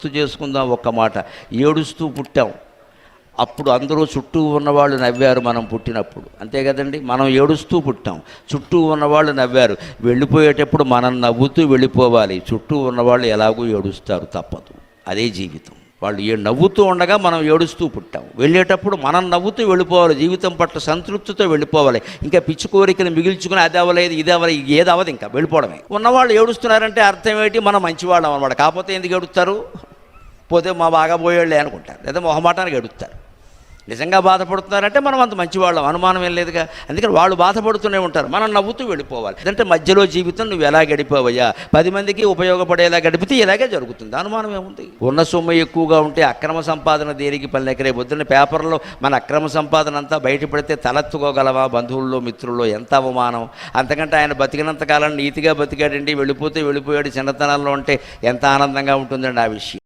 గుర్తు చేసుకుందాం ఒక్క మాట. ఏడుస్తూ పుట్టాం, అప్పుడు అందరూ చుట్టూ ఉన్నవాళ్ళు నవ్వారు మనం పుట్టినప్పుడు, అంతే కదండి. మనం ఏడుస్తూ పుట్టాం, చుట్టూ ఉన్నవాళ్ళు నవ్వారు. వెళ్ళిపోయేటప్పుడు మనం నవ్వుతూ వెళ్ళిపోవాలి. చుట్టూ ఉన్నవాళ్ళు ఎలాగూ ఏడుస్తారు, తప్పదు. అదే జీవితం. వాళ్ళు నవ్వుతూ ఉండగా మనం ఏడుస్తూ పుట్టాం. వెళ్ళేటప్పుడు మనం నవ్వుతూ వెళ్ళిపోవాలి. జీవితం పట్ల సంతృప్తితో వెళ్ళిపోవాలి. ఇంకా పిచ్చి కోరికను మిగిల్చుకుని అది అవ్వలేదు ఇది అవ్వలేదు ఏది అవ్వదు, ఇంకా వెళ్ళిపోవడమే. ఉన్నవాళ్ళు ఏడుస్తున్నారంటే అర్థం ఏంటి? మనం మంచివాళ్ళం అన్నమాట. కాకపోతే ఎందుకు ఏడుస్తారు? పోతే మా బాగా పోయేళ్ళే అనుకుంటారు, లేదా మొహమాటానికి ఏడుస్తారు. నిజంగా బాధపడుతున్నారంటే మనం అంత మంచివాళ్ళం, అనుమానం ఏం లేదుగా. అందుకని వాళ్ళు బాధపడుతూనే ఉంటారు, మనం నవ్వుతూ వెళ్ళిపోవాలి. అంటే మధ్యలో జీవితం నువ్వు ఎలా గడిపోవయ్యా, 10 మందికి ఉపయోగపడేలా గడిపితే ఇలాగే జరుగుతుంది, అనుమానం ఏముంది. ఉన్న సొమ్ము ఎక్కువగా ఉంటే అక్రమ సంపాదన దేనికి పని. రేపు పొద్దున్న పేపర్లో మన అక్రమ సంపాదన అంతా బయటపడితే తలెత్తుకోగలవా? బంధువుల్లో మిత్రుల్లో ఎంత అవమానం. అంతకంటే ఆయన బతికినంతకాలం నీతిగా బతికాడండి, వెళ్ళిపోయాడు చిన్నతనంలో అంటే ఎంత ఆనందంగా ఉంటుందండి ఆ విషయం.